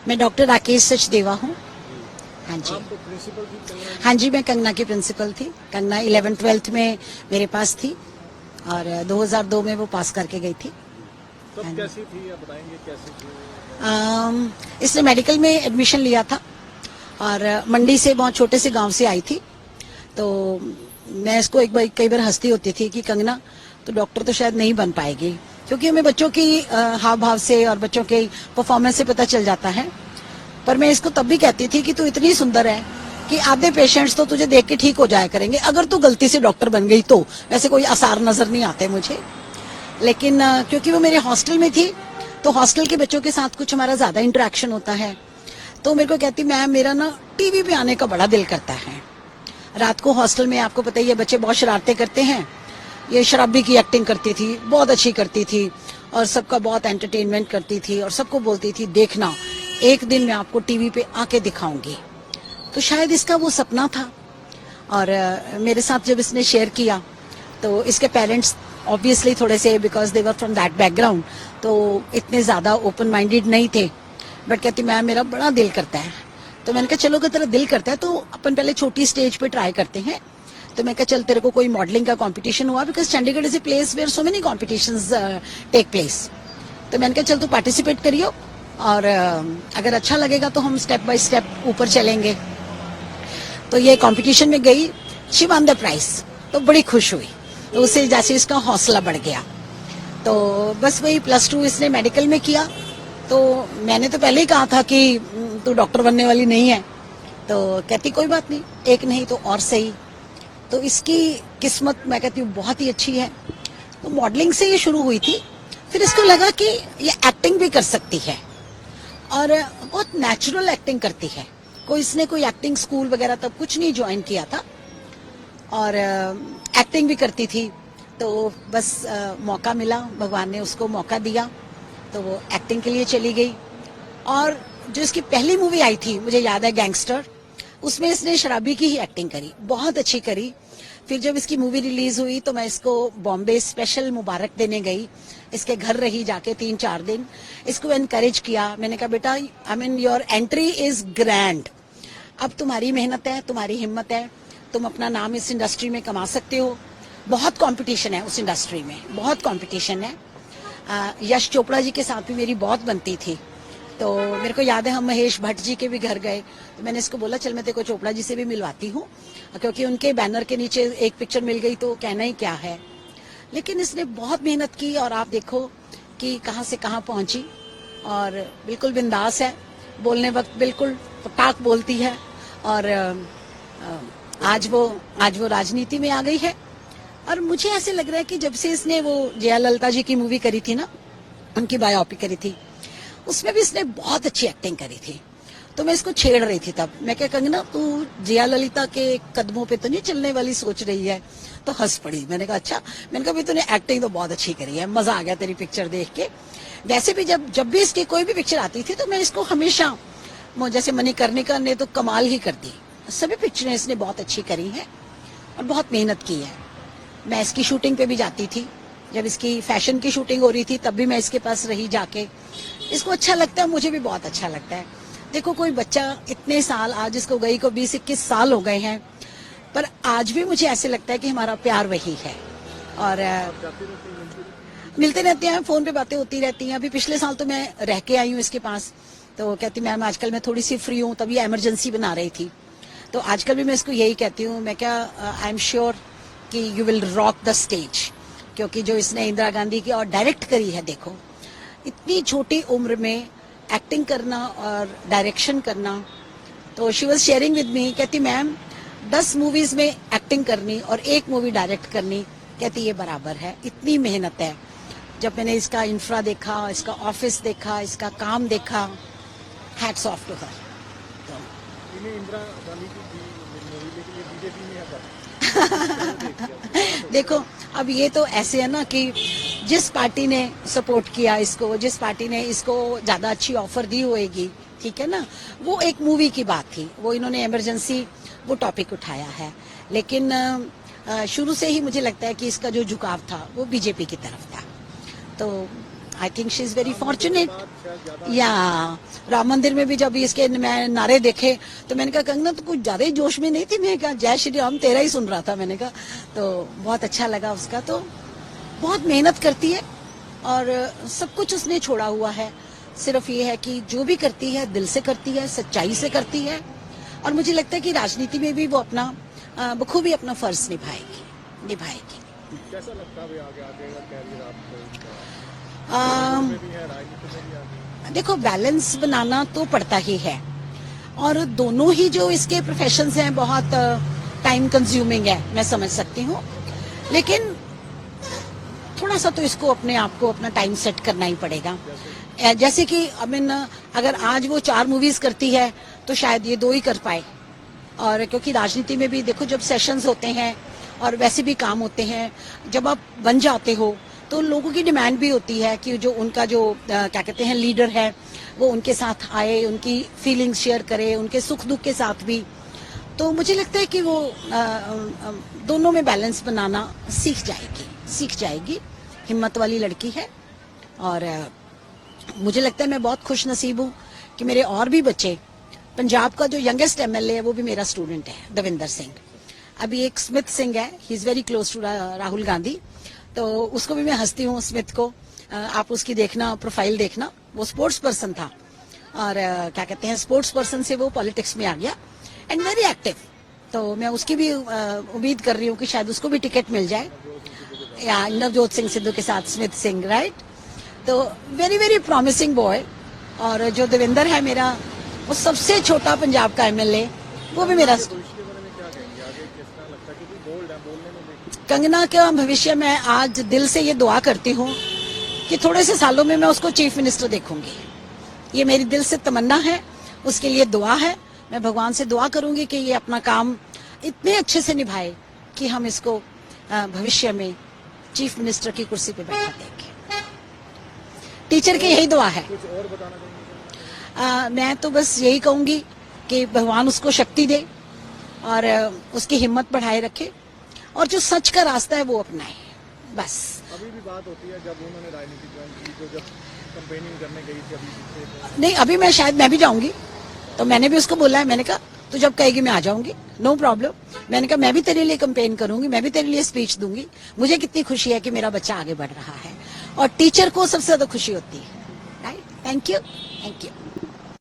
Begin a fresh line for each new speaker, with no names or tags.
मैं डॉक्टर राकेश सचदेवा हूँ। हाँ जी।
आप प्रिंसिपल थी कंगना?
हाँ जी, मैं कंगना की प्रिंसिपल थी। कंगना 11th-12th में मेरे पास थी और 2002 में वो पास करके गई थी।
तब
हाँ जी।
कैसी थी, आप बताएंगे कैसी थी?
इसने मेडिकल में एडमिशन लिया था और मंडी से बहुत छोटे से गांव से आई थी। तो मैं इसको एक बार कई बार हंसती होती थी कि कंगना तो डॉक्टर तो शायद नहीं बन पाएगी, क्योंकि हमें बच्चों की हाव भाव से और बच्चों के परफॉर्मेंस से पता चल जाता है। पर मैं इसको तब भी कहती थी कि तू इतनी सुंदर है कि आधे पेशेंट्स तो तुझे देख के ठीक हो जाया करेंगे अगर तू गलती से डॉक्टर बन गई तो। वैसे कोई आसार नजर नहीं आते मुझे, लेकिन क्योंकि वो मेरे हॉस्टल में थी तो हॉस्टल के बच्चों के साथ कुछ हमारा ज्यादा इंटरेक्शन होता है, तो मेरे को कहती मैम मेरा ना टीवी पे आने का बड़ा दिल करता है। रात को हॉस्टल में आपको पता ही है बच्चे बहुत शरारतें करते हैं। ये शराबी की एक्टिंग करती थी, बहुत अच्छी करती थी और सबका बहुत एंटरटेनमेंट करती थी और सबको बोलती थी देखना एक दिन मैं आपको टीवी पे आके दिखाऊंगी। तो शायद इसका वो सपना था और मेरे साथ जब इसने शेयर किया तो इसके पेरेंट्स ऑब्वियसली थोड़े से, because they were from that background, तो इतने ज्यादा ओपन माइंडेड नहीं थे। बट कहती मैम मेरा बड़ा दिल करता है। तो मैंने कहा चलो अगर तेरा दिल करता है तो अपन पहले छोटी स्टेज पे ट्राई करते हैं। तो मैं कहा चल तेरे को कोई मॉडलिंग का कंपटीशन हुआ, because Chandigarh is a place where so many competitions take place. तो मैंने कहा चल तू पार्टिसिपेट करियो और अगर अच्छा लगेगा तो हम स्टेप बाय स्टेप ऊपर चलेंगे। तो ये कंपटीशन में गई, शी वन द प्राइज, तो बड़ी खुश हुई। तो उससे जैसे इसका हौसला बढ़ गया। तो बस वही +2 इसने मेडिकल में किया। तो मैंने तो पहले ही कहा था कि तू डॉक्टर बनने वाली नहीं है। तो कहती कोई बात नहीं, एक नहीं तो और सही। तो इसकी किस्मत मैं कहती हूँ बहुत ही अच्छी है। तो मॉडलिंग से ये शुरू हुई थी, फिर इसको लगा कि ये एक्टिंग भी कर सकती है और बहुत नेचुरल एक्टिंग करती है। कोई इसने कोई एक्टिंग स्कूल वगैरह तब कुछ नहीं ज्वाइन किया था और एक्टिंग भी करती थी। तो बस मौका मिला, भगवान ने उसको मौका दिया तो वो एक्टिंग के लिए चली गई। और जो इसकी पहली मूवी आई थी मुझे याद है गैंगस्टर, उसमें इसने शराबी की ही एक्टिंग करी, बहुत अच्छी करी। फिर जब इसकी मूवी रिलीज हुई तो मैं इसको बॉम्बे स्पेशल मुबारक देने गई, इसके घर रही जाके 3-4 दिन, इसको एनकरेज किया। मैंने कहा बेटा I mean your entry is grand, अब तुम्हारी मेहनत है, तुम्हारी हिम्मत है, तुम अपना नाम इस इंडस्ट्री में कमा सकते हो। बहुत कंपटीशन है उस इंडस्ट्री में, बहुत कंपटीशन है। यश चोपड़ा जी के साथ भी मेरी बहुत बनती थी। तो मेरे को याद है हम महेश भट्ट जी के भी घर गए, तो मैंने इसको बोला चल मैं तेरे को चोपड़ा जी से भी मिलवाती हूँ, क्योंकि उनके बैनर के नीचे एक पिक्चर मिल गई तो कहना ही क्या है। लेकिन इसने बहुत मेहनत की और आप देखो कि कहाँ से कहाँ पहुंची और बिल्कुल बिंदास है, बोलने वक्त बिल्कुल पटाख बोलती है। और आज वो राजनीति में आ गई है। और मुझे ऐसे लग रहा है कि जब से इसने वो जया ललिता जी की मूवी करी थी ना, उनकी बायोपिक करी थी, उसमें भी इसने बहुत अच्छी एक्टिंग करी थी। तो मैं इसको छेड़ रही थी तब, मैं क्या कंगना तू जया ललिता के कदमों पे तो नहीं चलने वाली सोच रही है? तो हंस पड़ी। मैंने कहा अच्छा। मैंने कहा भी तूने एक्टिंग तो बहुत अच्छी करी है, मजा आ गया तेरी पिक्चर देख के। वैसे भी जब भी इसकी कोई भी पिक्चर आती थी तो मैं इसको हमेशा, जैसे मणिकर्णिका ने तो कमाल ही कर दी, सभी पिक्चरें इसने बहुत अच्छी करी हैं और बहुत मेहनत की है। मैं इसकी शूटिंग पे भी जाती थी, जब इसकी फैशन की शूटिंग हो रही थी तब भी मैं इसके पास रही जाके। इसको अच्छा लगता है, मुझे भी बहुत अच्छा लगता है। देखो कोई बच्चा इतने साल, आज इसको गई को 20-21 साल हो गए हैं, पर आज भी मुझे ऐसे लगता है कि हमारा प्यार वही है। और मिलते रहते हैं, फोन पे बातें होती रहती हैं। अभी पिछले साल तो मैं रह के आई हूँ इसके पास, तो कहती मैम आजकल मैं थोड़ी सी फ्री हूँ, तभी एमरजेंसी बना रही थी। तो आजकल भी मैं इसको यही कहती हूँ, मैं क्या आई एम श्योर कि you will rock the stage, क्योंकि जो इसने इंदिरा गांधी की और डायरेक्ट करी है, देखो इतनी छोटी उम्र में एक्टिंग करना और डायरेक्शन करना। तो she was sharing with me, कहती मैम 10 मूवीज में एक्टिंग करनी और 1 मूवी डायरेक्ट करनी, कहती ये बराबर है, इतनी मेहनत है। जब मैंने इसका इंफ्रा देखा, इसका ऑफिस देखा, इसका काम देखा, hats off to her.
Indira Gandhi की मूवी लेकिन ये बीजेपी में है।
देखो अब ये तो ऐसे है ना कि जिस पार्टी ने सपोर्ट किया इसको, जिस पार्टी ने इसको ज्यादा अच्छी ऑफर दी होगी, ठीक है ना, वो एक मूवी की बात थी, वो इन्होंने इमरजेंसी वो टॉपिक उठाया है। लेकिन शुरू से ही मुझे लगता है कि इसका जो झुकाव था वो बीजेपी की तरफ था। तो I think she is very fortunate. या राम मंदिर में भी जब इसके मैं नारे देखे तो मैंने कहा कंगना तो कुछ ज्यादा ही जोश में नहीं थी, मैंने कहा जय श्री राम तेरा ही सुन रहा था, मैंने कहा तो बहुत अच्छा लगा उसका। तो बहुत मेहनत करती है और सब कुछ उसने छोड़ा हुआ है, सिर्फ ये है कि जो भी करती है दिल से करती है, सच्चाई से करती है और मुझे लगता है कि राजनीति में भी वो अपना बखूबी अपना फर्ज निभाएगी।
कैसा लगता है आगे आगे का कैरियर आपको?
देखो बैलेंस बनाना तो पड़ता ही है और दोनों ही जो इसके प्रोफेशंस हैं बहुत टाइम कंज्यूमिंग है, मैं समझ सकती हूँ, लेकिन थोड़ा सा तो इसको अपने आप को अपना टाइम सेट करना ही पड़ेगा। जैसे कि अगर आज वो 4 मूवीज करती है तो शायद ये 2 ही कर पाए, और क्योंकि राजनीति में भी देखो जब सेशंस होते हैं और वैसे भी काम होते हैं, जब आप बन जाते हो तो लोगों की डिमांड भी होती है कि जो उनका जो क्या कहते हैं लीडर है वो उनके साथ आए, उनकी फीलिंग्स शेयर करे, उनके सुख दुख के साथ भी। तो मुझे लगता है कि वो दोनों में बैलेंस बनाना सीख जाएगी। हिम्मत वाली लड़की है और मुझे लगता है मैं बहुत खुश नसीब हूँ कि मेरे और भी बच्चे, पंजाब का जो यंगेस्ट एमएलए है वो भी मेरा स्टूडेंट है, दविंदर सिंह। अभी एक स्मिथ सिंह है, he is very close to Rahul Gandhi, तो उसको भी मैं हंसती हूँ स्मिथ को। आप उसकी देखना, प्रोफाइल देखना, वो स्पोर्ट्स पर्सन था और क्या कहते हैं स्पोर्ट्स पर्सन से वो पॉलिटिक्स में आ गया एंड वेरी एक्टिव। तो मैं उसकी भी उम्मीद कर रही हूँ कि शायद उसको भी टिकट मिल जाए, या नवजोत सिंह सिद्धू के साथ स्मिथ सिंह, राइट। तो वेरी वेरी प्रॉमिसिंग बॉय। और जो देवेंद्र है मेरा, वो सबसे छोटा पंजाब का एमएलए, वो भी मेरा। कंगना का भविष्य में आज दिल से ये दुआ करती हूँ कि थोड़े से सालों में मैं उसको चीफ मिनिस्टर देखूंगी। ये मेरी दिल से तमन्ना है, उसके लिए दुआ है। मैं भगवान से दुआ करूंगी कि ये अपना काम इतने अच्छे से निभाए कि हम इसको भविष्य में चीफ मिनिस्टर की कुर्सी पे बैठा देंगे। टीचर की यही दुआ है।
कुछ और बताना चाहेंगे?
मैं तो बस यही कहूंगी कि भगवान उसको शक्ति दे और उसकी हिम्मत बढ़ाए रखे और जो सच का रास्ता है वो अपनाए, बस।
अभी भी बात होती है जब उन्होंने राजनीति ज्वाइन की, तो जब कैंपेनिंग करने गई थी अभी
नहीं, अभी मैं भी जाऊंगी, तो मैंने भी उसको बोला है, मैंने कहा तो जब कहेगी मैं आ जाऊंगी, नो प्रॉब्लम। मैंने कहा मैं भी तेरे लिए कैंपेन करूंगी, मैं भी तेरे लिए स्पीच दूंगी। मुझे कितनी खुशी है कि मेरा बच्चा आगे बढ़ रहा है और टीचर को सबसे ज्यादा खुशी होती है, राइट। Thank you.